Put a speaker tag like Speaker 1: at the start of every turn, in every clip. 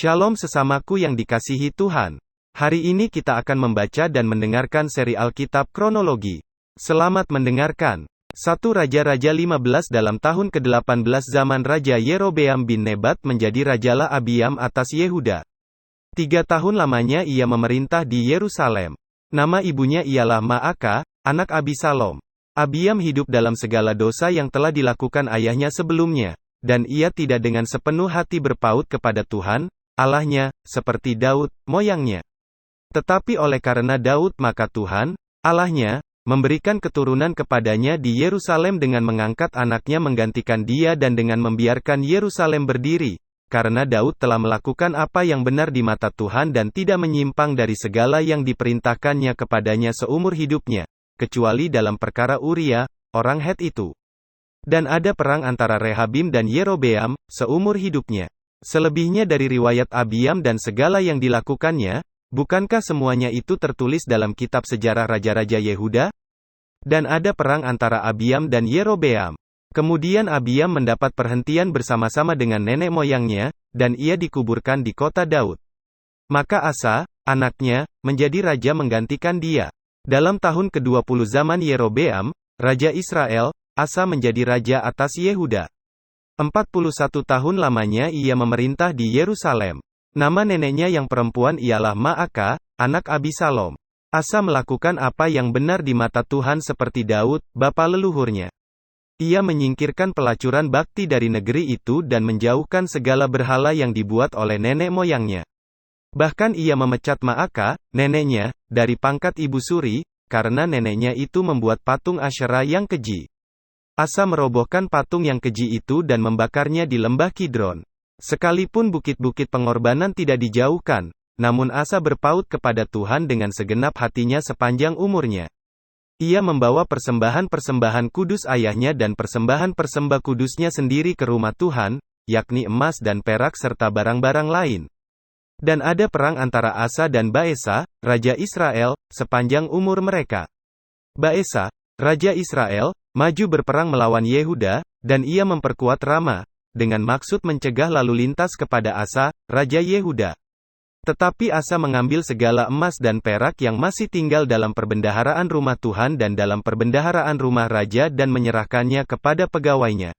Speaker 1: Shalom sesamaku yang dikasihi Tuhan. Hari ini kita akan membaca dan mendengarkan seri Alkitab kronologi. Selamat mendengarkan. 1 Raja-Raja 15 dalam tahun ke-18 zaman Raja Yerobeam bin Nebat menjadi rajalah Abiam atas Yehuda. 3 tahun lamanya ia memerintah di Yerusalem. Nama ibunya ialah Ma'aka, anak Abisalom. Abiam hidup dalam segala dosa yang telah dilakukan ayahnya sebelumnya, dan ia tidak dengan sepenuh hati berpaut kepada Tuhan, Allahnya, seperti Daud, moyangnya. Tetapi oleh karena Daud maka Tuhan, Allahnya, memberikan keturunan kepadanya di Yerusalem dengan mengangkat anaknya menggantikan dia dan dengan membiarkan Yerusalem berdiri, karena Daud telah melakukan apa yang benar di mata Tuhan dan tidak menyimpang dari segala yang diperintahkannya kepadanya seumur hidupnya, kecuali dalam perkara Uria, orang Het itu. Dan ada perang antara Rehabim dan Yerobeam, seumur hidupnya. Selebihnya dari riwayat Abiam dan segala yang dilakukannya, bukankah semuanya itu tertulis dalam kitab sejarah Raja-Raja Yehuda? Dan ada perang antara Abiam dan Yerobeam. Kemudian Abiam mendapat perhentian bersama-sama dengan nenek moyangnya, dan ia dikuburkan di kota Daud. Maka Asa, anaknya, menjadi raja menggantikan dia. Dalam tahun ke-20 zaman Yerobeam, Raja Israel, Asa menjadi raja atas Yehuda. 41 tahun lamanya ia memerintah di Yerusalem. Nama neneknya yang perempuan ialah Ma'aka, anak Abisalom. Asa melakukan apa yang benar di mata Tuhan seperti Daud, bapa leluhurnya. Ia menyingkirkan pelacuran bakti dari negeri itu dan menjauhkan segala berhala yang dibuat oleh nenek moyangnya. Bahkan ia memecat Ma'aka, neneknya, dari pangkat ibu suri, karena neneknya itu membuat patung Asyera yang keji. Asa merobohkan patung yang keji itu dan membakarnya di lembah Kidron. Sekalipun bukit-bukit pengorbanan tidak dijauhkan, namun Asa berpaut kepada Tuhan dengan segenap hatinya sepanjang umurnya. Ia membawa persembahan-persembahan kudus ayahnya dan persembahan persembah kudusnya sendiri ke rumah Tuhan, yakni emas dan perak serta barang-barang lain. Dan ada perang antara Asa dan Baesa, Raja Israel, sepanjang umur mereka. Baesa, Raja Israel, maju berperang melawan Yehuda, dan ia memperkuat Rama, dengan maksud mencegah lalu lintas kepada Asa, Raja Yehuda. Tetapi Asa mengambil segala emas dan perak yang masih tinggal dalam perbendaharaan rumah Tuhan dan dalam perbendaharaan rumah raja dan menyerahkannya kepada pegawainya.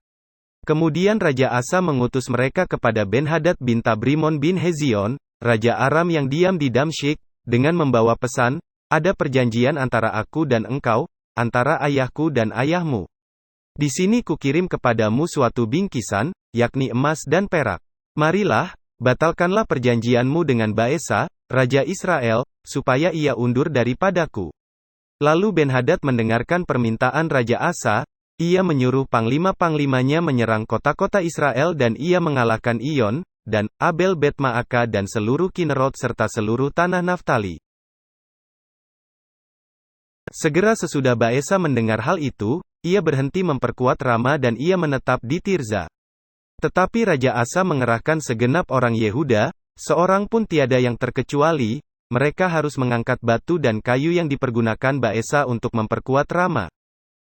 Speaker 1: Kemudian Raja Asa mengutus mereka kepada Ben-Hadad bin Tabrimon bin Hezion, Raja Aram yang diam di Damsyik, dengan membawa pesan, ada perjanjian antara aku dan engkau, antara ayahku dan ayahmu. Di sini kukirim kepadamu suatu bingkisan, yakni emas dan perak. Marilah, batalkanlah perjanjianmu dengan Baesa, Raja Israel, supaya ia undur daripadaku. Lalu Ben-Hadad mendengarkan permintaan Raja Asa, ia menyuruh panglima-panglimanya menyerang kota-kota Israel dan ia mengalahkan Iyon, dan Abel Bet-Ma'aka dan seluruh Kinerot serta seluruh tanah Naftali. Segera sesudah Baesa mendengar hal itu, ia berhenti memperkuat Rama dan ia menetap di Tirza. Tetapi Raja Asa mengerahkan segenap orang Yehuda, seorang pun tiada yang terkecuali, mereka harus mengangkat batu dan kayu yang dipergunakan Baesa untuk memperkuat Rama.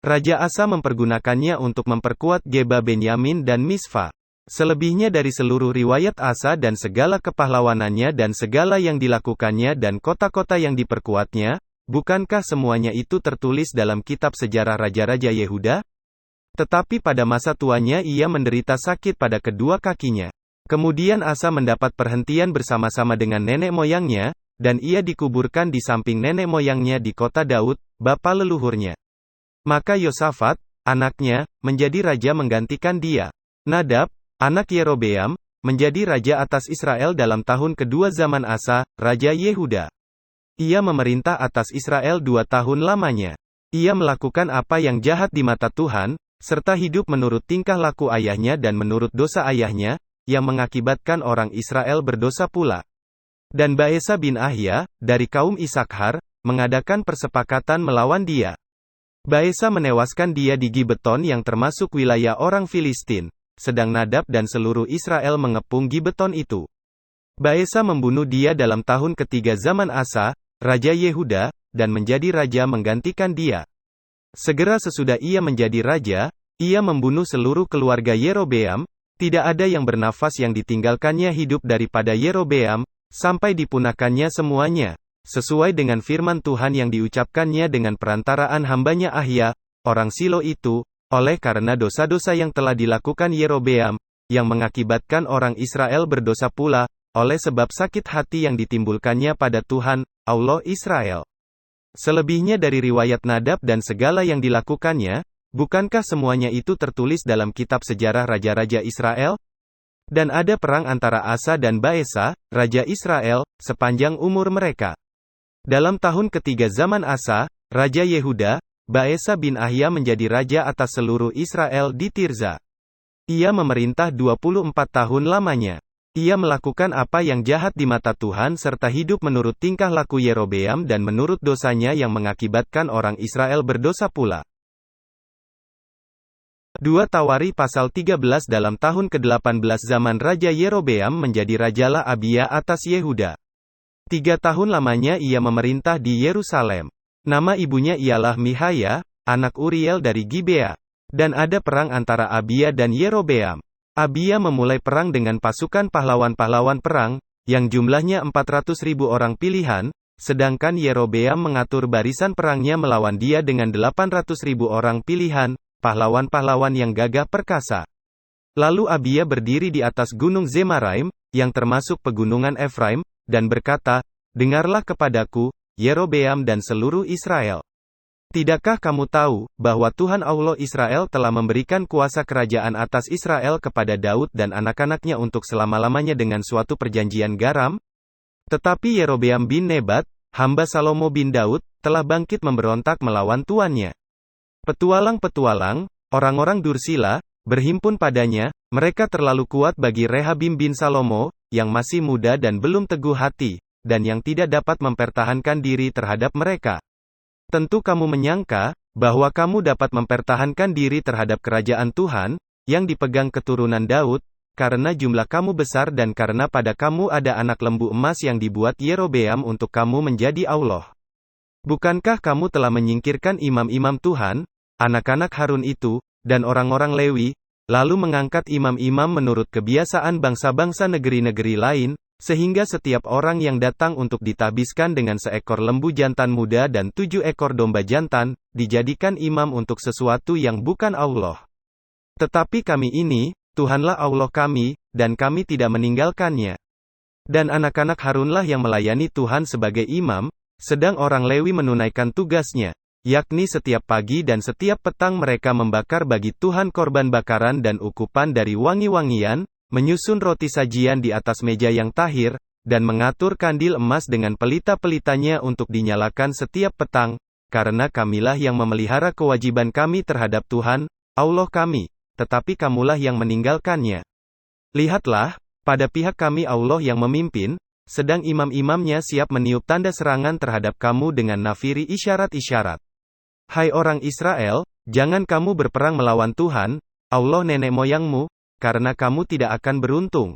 Speaker 1: Raja Asa mempergunakannya untuk memperkuat Geba Benyamin dan Misfa. Selebihnya dari seluruh riwayat Asa dan segala kepahlawanannya dan segala yang dilakukannya dan kota-kota yang diperkuatnya, bukankah semuanya itu tertulis dalam kitab sejarah Raja-Raja Yehuda? Tetapi pada masa tuanya ia menderita sakit pada kedua kakinya. Kemudian Asa mendapat perhentian bersama-sama dengan nenek moyangnya, dan ia dikuburkan di samping nenek moyangnya di kota Daud, bapa leluhurnya. Maka Yosafat, anaknya, menjadi raja menggantikan dia. Nadab, anak Yerobeam, menjadi raja atas Israel dalam tahun kedua zaman Asa, Raja Yehuda. Ia memerintah atas Israel 2 tahun lamanya. Ia melakukan apa yang jahat di mata Tuhan, serta hidup menurut tingkah laku ayahnya dan menurut dosa ayahnya, yang mengakibatkan orang Israel berdosa pula. Dan Baesa bin Ahia, dari kaum Isakhar, mengadakan persepakatan melawan dia. Baesa menewaskan dia di Gibeton yang termasuk wilayah orang Filistin, sedang Nadab dan seluruh Israel mengepung Gibeton itu. Baesa membunuh dia dalam tahun ketiga zaman Asa, Raja Yehuda, dan menjadi raja menggantikan dia. Segera sesudah ia menjadi raja, ia membunuh seluruh keluarga Yerobeam, Tidak ada yang bernafas yang ditinggalkannya hidup daripada Yerobeam, sampai dipunahkannya semuanya, sesuai dengan firman Tuhan yang diucapkannya dengan perantaraan hambanya Ahya, orang Silo itu, oleh karena dosa-dosa yang telah dilakukan Yerobeam, yang mengakibatkan orang Israel berdosa pula, oleh sebab sakit hati yang ditimbulkannya pada Tuhan, Allah Israel. Selebihnya dari riwayat Nadab dan segala yang dilakukannya, bukankah semuanya itu tertulis dalam kitab sejarah raja-raja Israel? Dan ada perang antara Asa dan Baesa, raja Israel, sepanjang umur mereka. Dalam tahun ketiga zaman Asa, raja Yehuda, Baesa bin Ahya menjadi raja atas seluruh Israel di Tirza. Ia memerintah 24 tahun lamanya. Ia melakukan apa yang jahat di mata Tuhan serta hidup menurut tingkah laku Yerobeam dan menurut dosanya yang mengakibatkan orang Israel berdosa pula. 2 Tawari pasal 13. Dalam tahun ke-18 zaman Raja Yerobeam menjadi rajalah Abia atas Yehuda. 3 tahun lamanya ia memerintah di Yerusalem. Nama ibunya ialah Mihaya, anak Uriel dari Gibea. Dan ada perang antara Abia dan Yerobeam. Abia memulai perang dengan pasukan pahlawan-pahlawan perang, yang jumlahnya 400.000 orang pilihan, sedangkan Yerobeam mengatur barisan perangnya melawan dia dengan 800.000 orang pilihan, pahlawan-pahlawan yang gagah perkasa. Lalu Abia berdiri di atas gunung Zemaraim, yang termasuk pegunungan Efraim, dan berkata, "Dengarlah kepadaku, Yerobeam dan seluruh Israel. Tidakkah kamu tahu, bahwa Tuhan Allah Israel telah memberikan kuasa kerajaan atas Israel kepada Daud dan anak-anaknya untuk selama-lamanya dengan suatu perjanjian garam? Tetapi Yerobeam bin Nebat, hamba Salomo bin Daud, telah bangkit memberontak melawan tuannya. Petualang-petualang, orang-orang Dursila, berhimpun padanya, mereka terlalu kuat bagi Rehabim bin Salomo, yang masih muda dan belum teguh hati, dan yang tidak dapat mempertahankan diri terhadap mereka. Tentu kamu menyangka, bahwa kamu dapat mempertahankan diri terhadap kerajaan Tuhan, yang dipegang keturunan Daud, karena jumlah kamu besar dan karena pada kamu ada anak lembu emas yang dibuat Yerobeam untuk kamu menjadi Allah. Bukankah kamu telah menyingkirkan imam-imam Tuhan, anak-anak Harun itu, dan orang-orang Lewi, lalu mengangkat imam-imam menurut kebiasaan bangsa-bangsa negeri-negeri lain, sehingga setiap orang yang datang untuk ditabiskan dengan seekor lembu jantan muda dan 7 ekor domba jantan, dijadikan imam untuk sesuatu yang bukan Allah. Tetapi kami ini, Tuhanlah Allah kami, dan kami tidak meninggalkannya. Dan anak-anak Harunlah yang melayani Tuhan sebagai imam, sedang orang Lewi menunaikan tugasnya, yakni setiap pagi dan setiap petang mereka membakar bagi Tuhan korban bakaran dan ukupan dari wangi-wangian, menyusun roti sajian di atas meja yang tahir, dan mengatur kandil emas dengan pelita-pelitanya untuk dinyalakan setiap petang, karena kamilah yang memelihara kewajiban kami terhadap Tuhan, Allah kami, tetapi kamulah yang meninggalkannya. Lihatlah, pada pihak kami Allah yang memimpin, sedang imam-imamnya siap meniup tanda serangan terhadap kamu dengan nafiri isyarat-isyarat. Hai orang Israel, jangan kamu berperang melawan Tuhan, Allah nenek moyangmu, karena kamu tidak akan beruntung.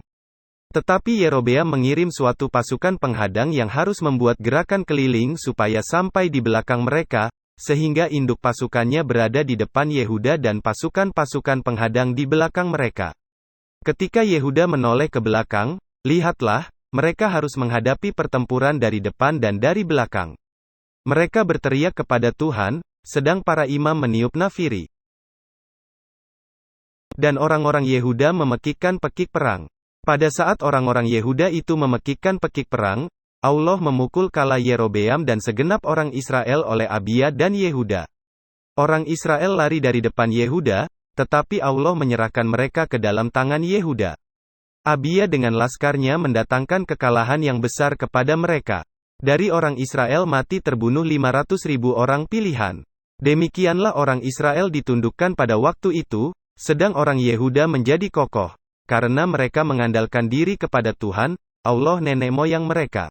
Speaker 1: Tetapi Yerobeam mengirim suatu pasukan penghadang yang harus membuat gerakan keliling supaya sampai di belakang mereka, sehingga induk pasukannya berada di depan Yehuda dan pasukan-pasukan penghadang di belakang mereka. Ketika Yehuda menoleh ke belakang, lihatlah, mereka harus menghadapi pertempuran dari depan dan dari belakang. Mereka berteriak kepada Tuhan, sedang para imam meniup nafiri. Dan orang-orang Yehuda memekikkan pekik perang. Pada saat orang-orang Yehuda itu memekikkan pekik perang, Allah memukul kala Yerobeam dan segenap orang Israel oleh Abia dan Yehuda. Orang Israel lari dari depan Yehuda, tetapi Allah menyerahkan mereka ke dalam tangan Yehuda. Abia dengan laskarnya mendatangkan kekalahan yang besar kepada mereka. Dari orang Israel mati terbunuh 500.000 orang pilihan. Demikianlah orang Israel ditundukkan pada waktu itu, sedang orang Yehuda menjadi kokoh, karena mereka mengandalkan diri kepada Tuhan, Allah nenek moyang mereka.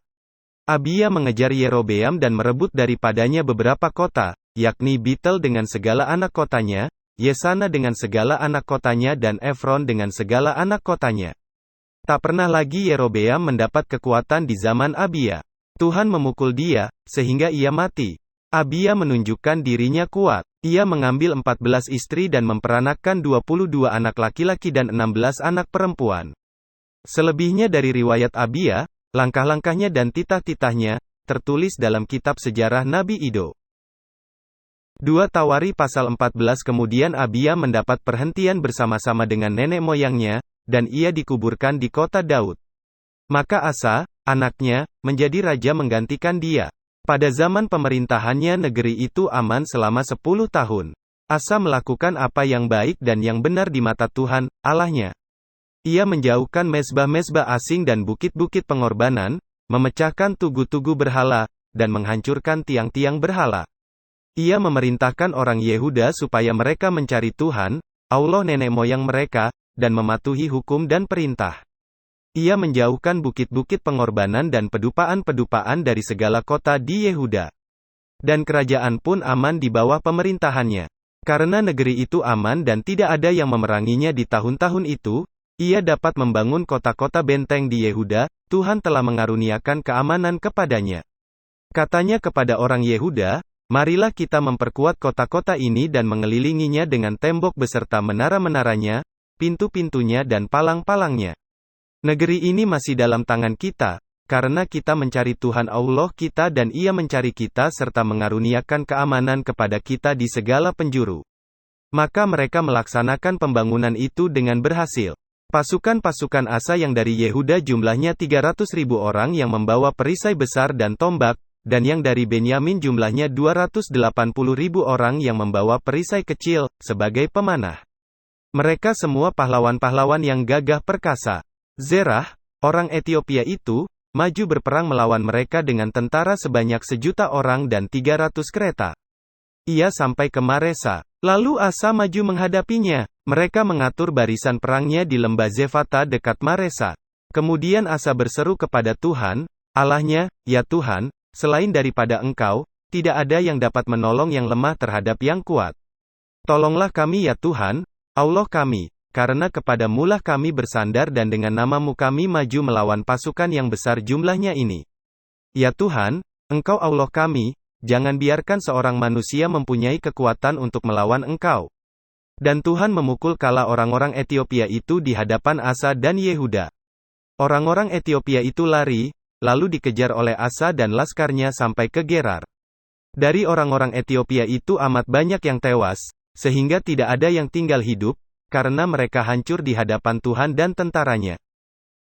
Speaker 1: Abia mengejar Yerobeam dan merebut daripadanya beberapa kota, yakni Betel dengan segala anak kotanya, Yesana dengan segala anak kotanya dan Efron dengan segala anak kotanya. Tak pernah lagi Yerobeam mendapat kekuatan di zaman Abia. Tuhan memukul dia, sehingga ia mati. Abia menunjukkan dirinya kuat. Ia mengambil 14 istri dan memperanakkan 22 anak laki-laki dan 16 anak perempuan. Selebihnya dari riwayat Abia, langkah-langkahnya dan titah-titahnya, tertulis dalam kitab sejarah Nabi Ido. 2 Tawari pasal 14. Kemudian Abia mendapat perhentian bersama-sama dengan nenek moyangnya, dan ia dikuburkan di kota Daud. Maka Asa, anaknya, menjadi raja menggantikan dia. Pada zaman pemerintahannya negeri itu aman selama 10 tahun. Asa melakukan apa yang baik dan yang benar di mata Tuhan, Allahnya. Ia menjauhkan mezbah-mezbah asing dan bukit-bukit pengorbanan, memecahkan tugu-tugu berhala, dan menghancurkan tiang-tiang berhala. Ia memerintahkan orang Yehuda supaya mereka mencari Tuhan, Allah nenek moyang mereka, dan mematuhi hukum dan perintah. Ia menjauhkan bukit-bukit pengorbanan dan pedupaan-pedupaan dari segala kota di Yehuda. Dan kerajaan pun aman di bawah pemerintahannya. Karena negeri itu aman dan tidak ada yang memeranginya di tahun-tahun itu, ia dapat membangun kota-kota benteng di Yehuda. Tuhan telah mengaruniakan keamanan kepadanya. Katanya kepada orang Yehuda, "Marilah kita memperkuat kota-kota ini dan mengelilinginya dengan tembok beserta menara-menaranya, pintu-pintunya dan palang-palangnya. Negeri ini masih dalam tangan kita, karena kita mencari Tuhan Allah kita dan Ia mencari kita serta mengaruniakan keamanan kepada kita di segala penjuru." Maka mereka melaksanakan pembangunan itu dengan berhasil. Pasukan-pasukan Asa yang dari Yehuda jumlahnya 300.000 orang yang membawa perisai besar dan tombak, dan yang dari Benyamin jumlahnya 280.000 orang yang membawa perisai kecil, sebagai pemanah. Mereka semua pahlawan-pahlawan yang gagah perkasa. Zerah, orang Etiopia itu, maju berperang melawan mereka dengan tentara sebanyak 1.000.000 orang dan 300 kereta. Ia sampai ke Maresa. Lalu Asa maju menghadapinya. Mereka mengatur barisan perangnya di lembah Zefata dekat Maresa. Kemudian Asa berseru kepada Tuhan, Allahnya, "Ya Tuhan, selain daripada Engkau, tidak ada yang dapat menolong yang lemah terhadap yang kuat. Tolonglah kami ya Tuhan, Allah kami. Karena kepadamulah kami bersandar dan dengan namamu kami maju melawan pasukan yang besar jumlahnya ini. Ya Tuhan, Engkau Allah kami, jangan biarkan seorang manusia mempunyai kekuatan untuk melawan Engkau." Dan Tuhan memukul kala orang-orang Etiopia itu di hadapan Asa dan Yehuda. Orang-orang Etiopia itu lari, lalu dikejar oleh Asa dan laskarnya sampai ke Gerar. Dari orang-orang Etiopia itu amat banyak yang tewas, sehingga tidak ada yang tinggal hidup, karena mereka hancur di hadapan Tuhan dan tentaranya.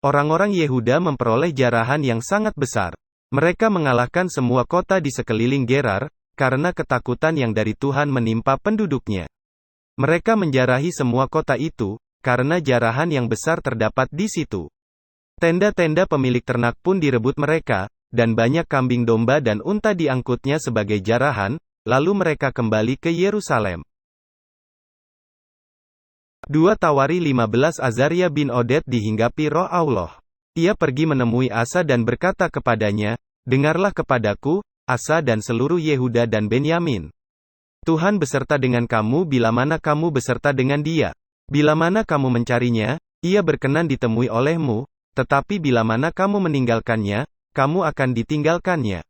Speaker 1: Orang-orang Yehuda memperoleh jarahan yang sangat besar. Mereka mengalahkan semua kota di sekeliling Gerar, karena ketakutan yang dari Tuhan menimpa penduduknya. Mereka menjarahi semua kota itu, karena jarahan yang besar terdapat di situ. Tenda-tenda pemilik ternak pun direbut mereka, dan banyak kambing domba dan unta diangkutnya sebagai jarahan, lalu mereka kembali ke Yerusalem. 2 Tawari 15. Azaria bin Oded dihinggapi roh Allah. Ia pergi menemui Asa dan berkata kepadanya, "Dengarlah kepadaku, Asa dan seluruh Yehuda dan Benyamin. Tuhan beserta dengan kamu bila mana kamu beserta dengan dia. Bila mana kamu mencarinya, ia berkenan ditemui olehmu, tetapi bila mana kamu meninggalkannya, kamu akan ditinggalkannya.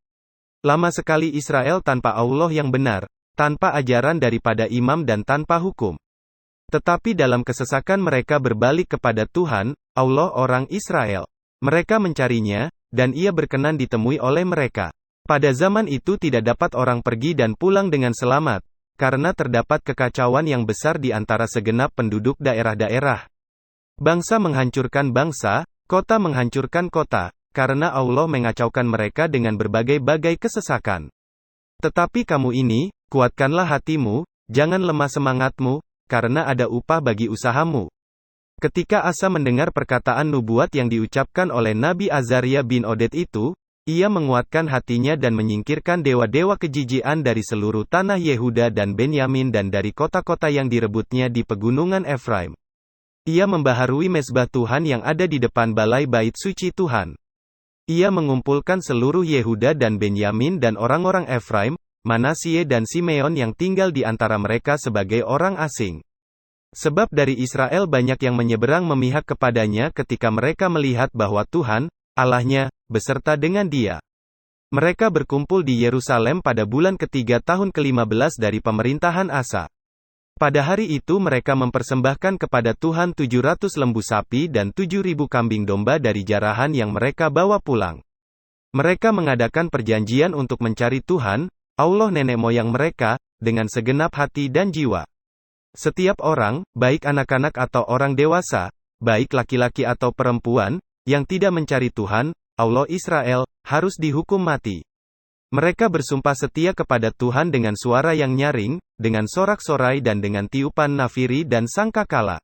Speaker 1: Lama sekali Israel tanpa Allah yang benar, tanpa ajaran daripada imam dan tanpa hukum. Tetapi dalam kesesakan mereka berbalik kepada Tuhan, Allah orang Israel. Mereka mencarinya, dan ia berkenan ditemui oleh mereka. Pada zaman itu tidak dapat orang pergi dan pulang dengan selamat, karena terdapat kekacauan yang besar di antara segenap penduduk daerah-daerah. Bangsa menghancurkan bangsa, kota menghancurkan kota, karena Allah mengacaukan mereka dengan berbagai-bagai kesesakan. Tetapi kamu ini, kuatkanlah hatimu, jangan lemah semangatmu, karena ada upah bagi usahamu." Ketika Asa mendengar perkataan nubuat yang diucapkan oleh Nabi Azaria bin Oded itu, ia menguatkan hatinya dan menyingkirkan dewa-dewa kejijian dari seluruh tanah Yehuda dan Benyamin dan dari kota-kota yang direbutnya di pegunungan Efraim. Ia membaharui mezbah Tuhan yang ada di depan balai bait suci Tuhan. Ia mengumpulkan seluruh Yehuda dan Benyamin dan orang-orang Efraim, Manasye dan Simeon yang tinggal di antara mereka sebagai orang asing. Sebab dari Israel banyak yang menyeberang memihak kepadanya ketika mereka melihat bahwa Tuhan, Allahnya, beserta dengan dia. Mereka berkumpul di Yerusalem pada bulan ketiga tahun ke-15 dari pemerintahan Asa. Pada hari itu mereka mempersembahkan kepada Tuhan 700 lembu sapi dan 7.000 kambing domba dari jarahan yang mereka bawa pulang. Mereka mengadakan perjanjian untuk mencari Tuhan, Allah nenek moyang mereka, dengan segenap hati dan jiwa. Setiap orang, baik anak-anak atau orang dewasa, baik laki-laki atau perempuan, yang tidak mencari Tuhan, Allah Israel, harus dihukum mati. Mereka bersumpah setia kepada Tuhan dengan suara yang nyaring, dengan sorak-sorai dan dengan tiupan nafiri dan sangkakala.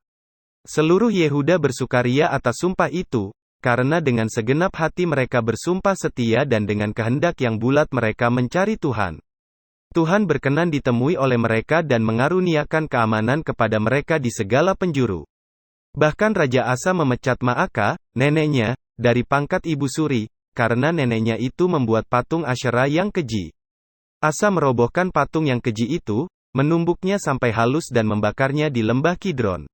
Speaker 1: Seluruh Yehuda bersukaria atas sumpah itu, karena dengan segenap hati mereka bersumpah setia dan dengan kehendak yang bulat mereka mencari Tuhan. Tuhan berkenan ditemui oleh mereka dan mengaruniakan keamanan kepada mereka di segala penjuru. Bahkan Raja Asa memecat Maaka, neneknya, dari pangkat ibu suri, karena neneknya itu membuat patung Asyera yang keji. Asa merobohkan patung yang keji itu, menumbuknya sampai halus dan membakarnya di lembah Kidron.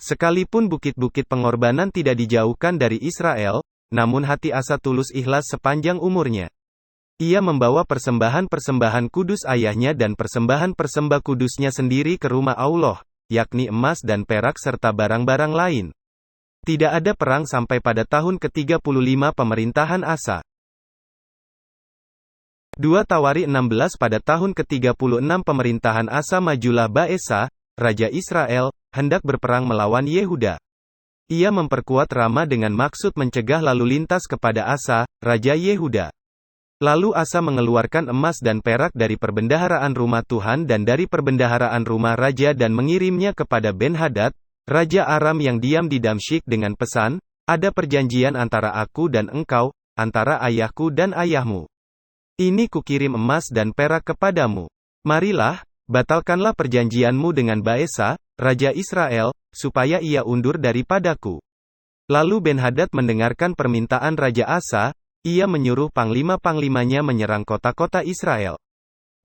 Speaker 1: Sekalipun bukit-bukit pengorbanan tidak dijauhkan dari Israel, namun hati Asa tulus ikhlas sepanjang umurnya. Ia membawa persembahan-persembahan kudus ayahnya dan persembahan-persembah kudusnya sendiri ke rumah Allah, yakni emas dan perak serta barang-barang lain. Tidak ada perang sampai pada tahun ke-35 pemerintahan Asa. 2 Tawari 16 Pada tahun ke-36 pemerintahan Asa majulah Baesa, Raja Israel, hendak berperang melawan Yehuda. Ia memperkuat Rama dengan maksud mencegah lalu lintas kepada Asa, Raja Yehuda. Lalu Asa mengeluarkan emas dan perak dari perbendaharaan rumah Tuhan dan dari perbendaharaan rumah raja dan mengirimnya kepada Ben-Hadad, Raja Aram yang diam di Damsyik dengan pesan, ada perjanjian antara aku dan engkau, antara ayahku dan ayahmu. Ini kukirim emas dan perak kepadamu. Marilah, batalkanlah perjanjianmu dengan Baesa, Raja Israel, supaya ia undur daripadaku. Lalu Ben-Hadad mendengarkan permintaan Raja Asa, ia menyuruh panglima-panglimanya menyerang kota-kota Israel.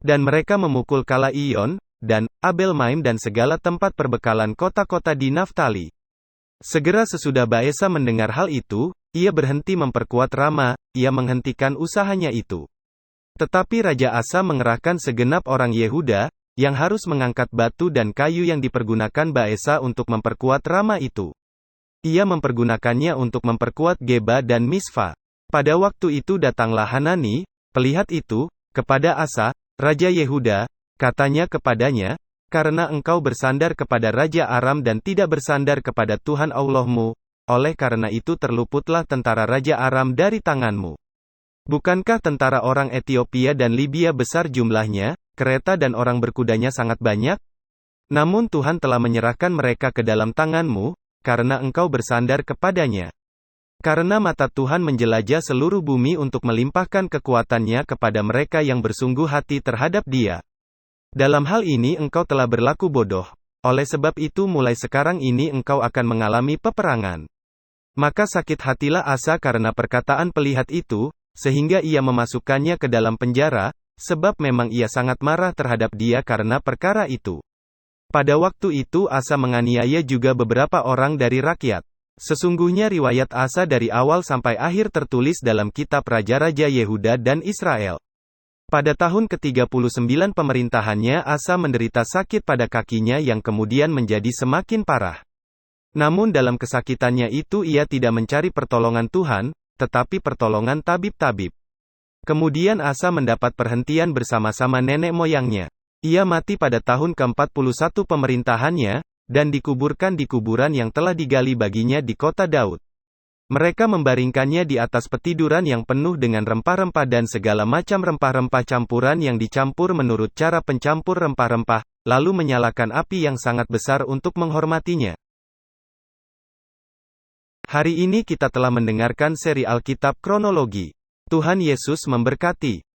Speaker 1: Dan mereka memukul Kala Iyon, dan Abel-Maim dan segala tempat perbekalan kota-kota di Naftali. Segera sesudah Baesa mendengar hal itu, ia berhenti memperkuat Rama, ia menghentikan usahanya itu. Tetapi Raja Asa mengerahkan segenap orang Yehuda, yang harus mengangkat batu dan kayu yang dipergunakan Baesa untuk memperkuat Rama itu. Ia mempergunakannya untuk memperkuat Geba dan Misfa. Pada waktu itu datanglah Hanani, pelihat itu, kepada Asa, Raja Yehuda, katanya kepadanya, karena engkau bersandar kepada Raja Aram dan tidak bersandar kepada Tuhan Allahmu, oleh karena itu terluputlah tentara Raja Aram dari tanganmu. Bukankah tentara orang Etiopia dan Libya besar jumlahnya, kereta dan orang berkudanya sangat banyak? Namun Tuhan telah menyerahkan mereka ke dalam tanganmu, karena engkau bersandar kepadanya. Karena mata Tuhan menjelajah seluruh bumi untuk melimpahkan kekuatannya kepada mereka yang bersungguh hati terhadap Dia. Dalam hal ini engkau telah berlaku bodoh. Oleh sebab itu mulai sekarang ini engkau akan mengalami peperangan. Maka sakit hatilah Asa karena perkataan pelihat itu, sehingga ia memasukkannya ke dalam penjara, sebab memang ia sangat marah terhadap dia karena perkara itu. Pada waktu itu Asa menganiaya juga beberapa orang dari rakyat. Sesungguhnya riwayat Asa dari awal sampai akhir tertulis dalam kitab Raja-Raja Yehuda dan Israel. Pada tahun ke-39 pemerintahannya Asa menderita sakit pada kakinya yang kemudian menjadi semakin parah. Namun dalam kesakitannya itu ia tidak mencari pertolongan Tuhan, tetapi pertolongan tabib-tabib. Kemudian Asa mendapat perhentian bersama-sama nenek moyangnya. Ia mati pada tahun ke-41 pemerintahannya, dan dikuburkan di kuburan yang telah digali baginya di kota Daud. Mereka membaringkannya di atas petiduran yang penuh dengan rempah-rempah dan segala macam rempah-rempah campuran yang dicampur menurut cara pencampur rempah-rempah, lalu menyalakan api yang sangat besar untuk menghormatinya. Hari ini kita telah mendengarkan seri Alkitab Kronologi. Tuhan Yesus memberkati.